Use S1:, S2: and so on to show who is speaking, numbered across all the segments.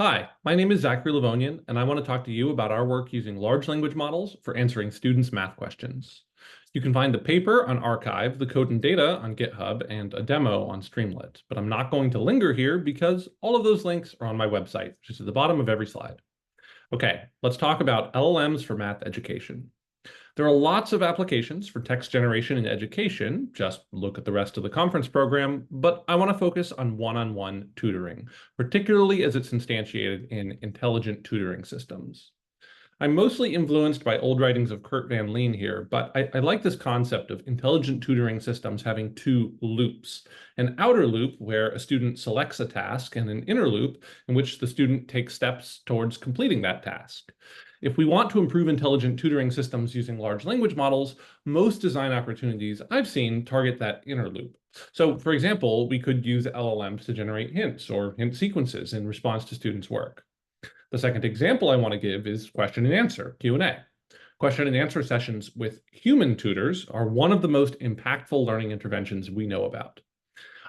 S1: Hi, my name is Zachary Levonian, and I want to talk to you about our work using large language models for answering students' math questions. You can find the paper on Archive, the code and data on GitHub, and a demo on Streamlit, but I'm not going to linger here because all of those links are on my website, which is at the bottom of every slide. Okay, let's talk about LLMs for math education. There are lots of applications for text generation in education. Just look at the rest of the conference program, but I want to focus on one-on-one tutoring, particularly as it's instantiated in intelligent tutoring systems. I'm mostly influenced by old writings of Kurt Van Leen here, but I like this concept of intelligent tutoring systems having two loops: an outer loop where a student selects a task and an inner loop in which the student takes steps towards completing that task. If we want to improve intelligent tutoring systems using large language models, most design opportunities I've seen target that inner loop. So for example, we could use LLMs to generate hints or hint sequences in response to students' work. The second example I want to give is question and answer, Q&A. Question and answer sessions with human tutors are one of the most impactful learning interventions we know about.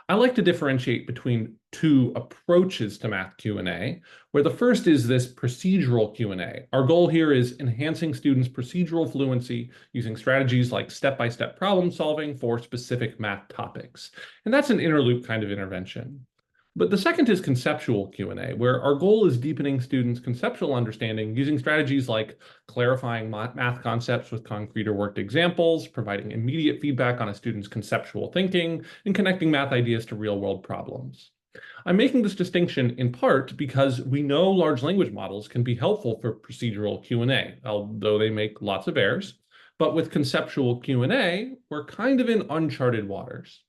S1: I like to differentiate between two approaches to math Q&A, where the first is this procedural Q&A. Our goal here is enhancing students' procedural fluency using strategies like step-by-step problem solving for specific math topics. And that's an inner loop kind of intervention. But the second is conceptual Q&A, where our goal is deepening students' conceptual understanding using strategies like clarifying math concepts with concrete or worked examples, providing immediate feedback on a student's conceptual thinking, and connecting math ideas to real-world problems. I'm making this distinction in part because we know large language models can be helpful for procedural Q&A, although they make lots of errors. But with conceptual Q&A, we're kind of in uncharted waters.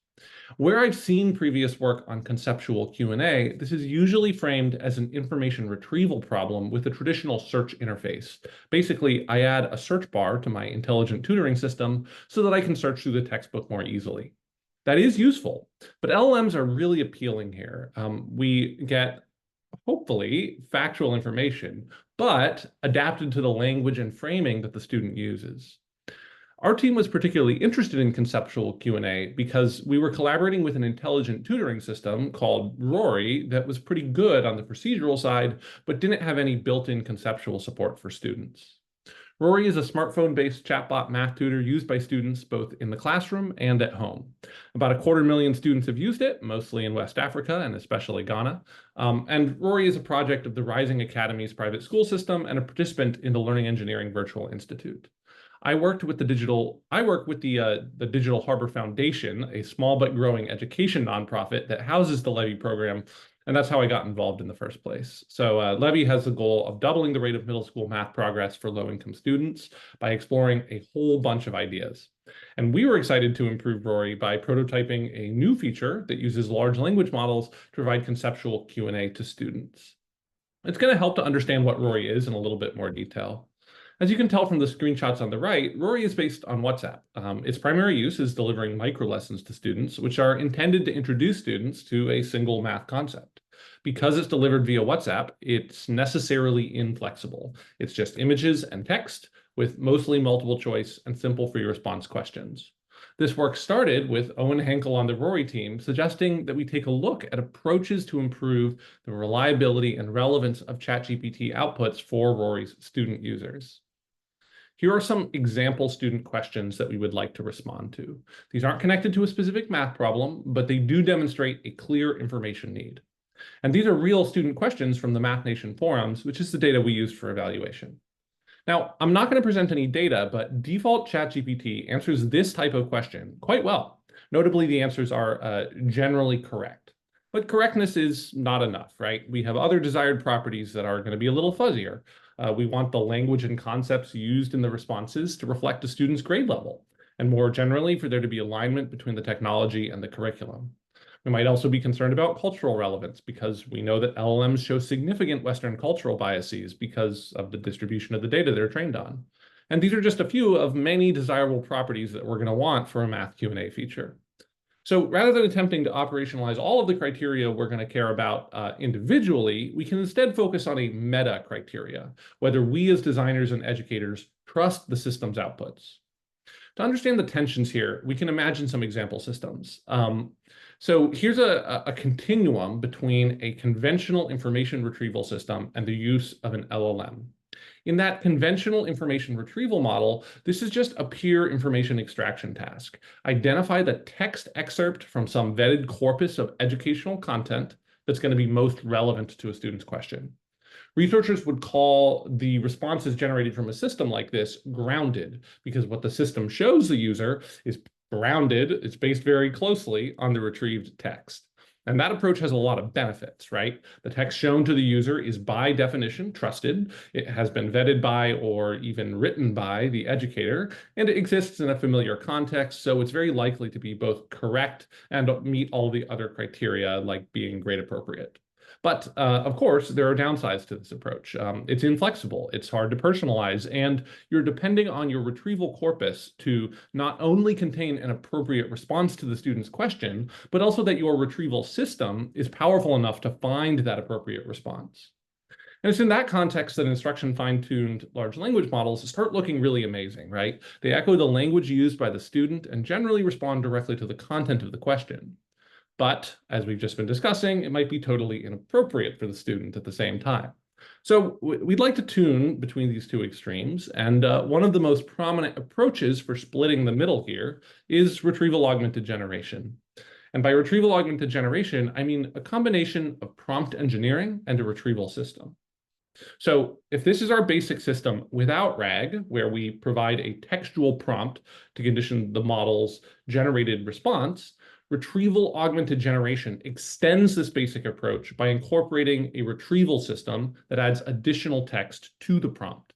S1: Where I've seen previous work on conceptual Q&A, this is usually framed as an information retrieval problem with a traditional search interface. Basically, I add a search bar to my intelligent tutoring system so that I can search through the textbook more easily. That is useful, but LLMs are really appealing here. We get, hopefully, factual information, but adapted to the language and framing that the student uses. Our team was particularly interested in conceptual Q&A because we were collaborating with an intelligent tutoring system called Rory that was pretty good on the procedural side, but didn't have any built-in conceptual support for students. Rory is a smartphone-based chatbot math tutor used by students both in the classroom and at home. About 250,000 students have used it, mostly in West Africa and especially Ghana. And Rory is a project of the Rising Academies private school system and a participant in the Learning Engineering Virtual Institute. I work with the Digital Harbor Foundation, a small but growing education nonprofit that houses the Levy program, and that's how I got involved in the first place. So Levy has the goal of doubling the rate of middle school math progress for low-income students by exploring a whole bunch of ideas. And we were excited to improve Rory by prototyping a new feature that uses large language models to provide conceptual Q&A to students. It's going to help to understand what Rory is in a little bit more detail. As you can tell from the screenshots on the right, Rory is based on WhatsApp. Its primary use is delivering microlessons to students, which are intended to introduce students to a single math concept. Because it's delivered via WhatsApp, it's necessarily inflexible. It's just images and text with mostly multiple choice and simple free response questions. This work started with Owen Henkel on the Rory team, suggesting that we take a look at approaches to improve the reliability and relevance of ChatGPT outputs for Rory's student users. Here are some example student questions that we would like to respond to. These aren't connected to a specific math problem, but they do demonstrate a clear information need. And these are real student questions from the Math Nation forums, which is the data we use for evaluation. Now, I'm not going to present any data, but default ChatGPT answers this type of question quite well. Notably, the answers are generally correct. But correctness is not enough, right? We have other desired properties that are going to be a little fuzzier. We want the language and concepts used in the responses to reflect a student's grade level, and more generally, for there to be alignment between the technology and the curriculum. We might also be concerned about cultural relevance because we know that LLMs show significant Western cultural biases because of the distribution of the data they're trained on. And these are just a few of many desirable properties that we're going to want for a math Q&A feature. So rather than attempting to operationalize all of the criteria we're going to care about individually, we can instead focus on a meta criteria, whether we as designers and educators trust the system's outputs. To understand the tensions here, we can imagine some example systems. So here's a continuum between a conventional information retrieval system and the use of an LLM. In that conventional information retrieval model, this is just a pure information extraction task. Identify the text excerpt from some vetted corpus of educational content that's going to be most relevant to a student's question. Researchers would call the responses generated from a system like this grounded, because what the system shows the user is grounded, it's based very closely on the retrieved text. And that approach has a lot of benefits, right? The text shown to the user is by definition trusted. It has been vetted by or even written by the educator, and it exists in a familiar context, so it's very likely to be both correct and meet all the other criteria, like being grade appropriate. But of course, there are downsides to this approach. It's inflexible, it's hard to personalize, and you're depending on your retrieval corpus to not only contain an appropriate response to the student's question, but also that your retrieval system is powerful enough to find that appropriate response. And it's in that context that instruction fine-tuned large language models start looking really amazing, right? They echo the language used by the student and generally respond directly to the content of the question. But as we've just been discussing, it might be totally inappropriate for the student at the same time. So we'd like to tune between these two extremes. And one of the most prominent approaches for splitting the middle here is retrieval-augmented generation. And by retrieval-augmented generation, I mean a combination of prompt engineering and a retrieval system. So if this is our basic system without RAG, where we provide a textual prompt to condition the model's generated response, retrieval-augmented generation extends this basic approach by incorporating a retrieval system that adds additional text to the prompt.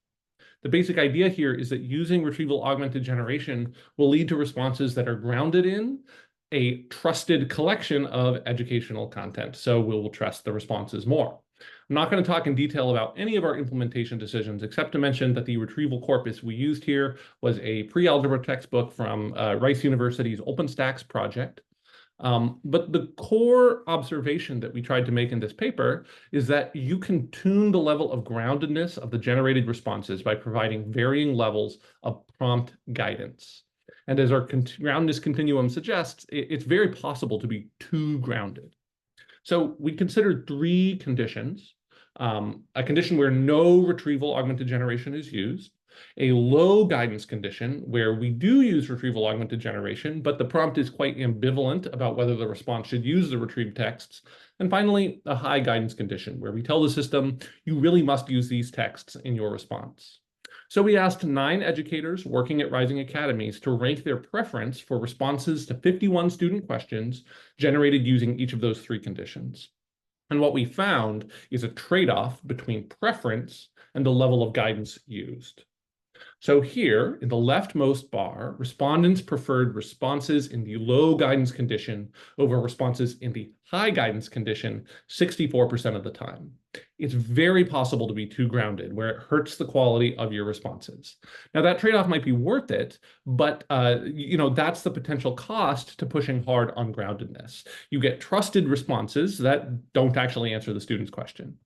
S1: The basic idea here is that using retrieval-augmented generation will lead to responses that are grounded in a trusted collection of educational content, so we'll trust the responses more. I'm not going to talk in detail about any of our implementation decisions, except to mention that the retrieval corpus we used here was a pre-algebra textbook from Rice University's OpenStax project. But the core observation that we tried to make in this paper is that you can tune the level of groundedness of the generated responses by providing varying levels of prompt guidance. And as our groundedness continuum suggests, it's very possible to be too grounded. So we considered three conditions: a condition where no retrieval-augmented generation is used, a low guidance condition where we do use retrieval-augmented generation, but the prompt is quite ambivalent about whether the response should use the retrieved texts, and finally, a high guidance condition where we tell the system, you really must use these texts in your response. So we asked 9 educators working at Rising Academies to rank their preference for responses to 51 student questions generated using each of those 3 conditions. And what we found is a trade-off between preference and the level of guidance used. So here, in the leftmost bar, respondents preferred responses in the low guidance condition over responses in the high guidance condition 64% of the time. It's very possible to be too grounded, where it hurts the quality of your responses. Now, that trade-off might be worth it, but that's the potential cost to pushing hard on groundedness. You get trusted responses that don't actually answer the student's question.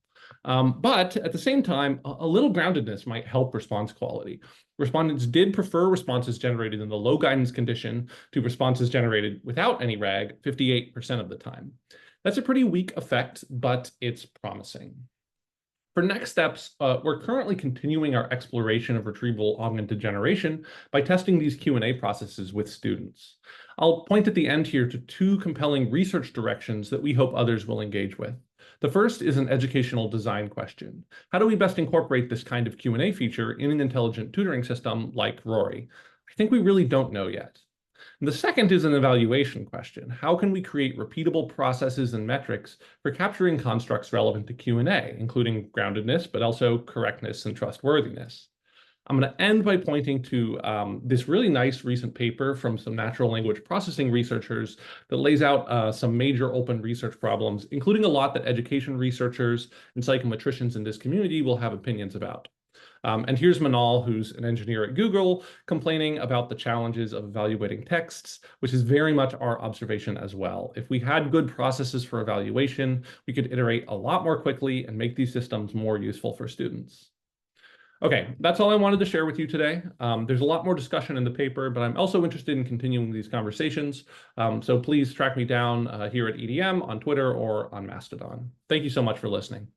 S1: But at the same time, a little groundedness might help response quality. Respondents did prefer responses generated in the low guidance condition to responses generated without any RAG 58% of the time. That's a pretty weak effect, but it's promising. For next steps, we're currently continuing our exploration of retrieval-augmented generation by testing these Q&A processes with students. I'll point at the end here to 2 compelling research directions that we hope others will engage with. The first is an educational design question. How do we best incorporate this kind of Q&A feature in an intelligent tutoring system like Rory? I think we really don't know yet. And the second is an evaluation question. How can we create repeatable processes and metrics for capturing constructs relevant to Q&A, including groundedness, but also correctness and trustworthiness? I'm going to end by pointing to this really nice recent paper from some natural language processing researchers that lays out some major open research problems, including a lot that education researchers and psychometricians in this community will have opinions about. And here's Manal, who's an engineer at Google, complaining about the challenges of evaluating texts, which is very much our observation as well. If we had good processes for evaluation, we could iterate a lot more quickly and make these systems more useful for students. Okay, that's all I wanted to share with you today. There's a lot more discussion in the paper, but I'm also interested in continuing these conversations. So please track me down here at EDM on Twitter or on Mastodon. Thank you so much for listening.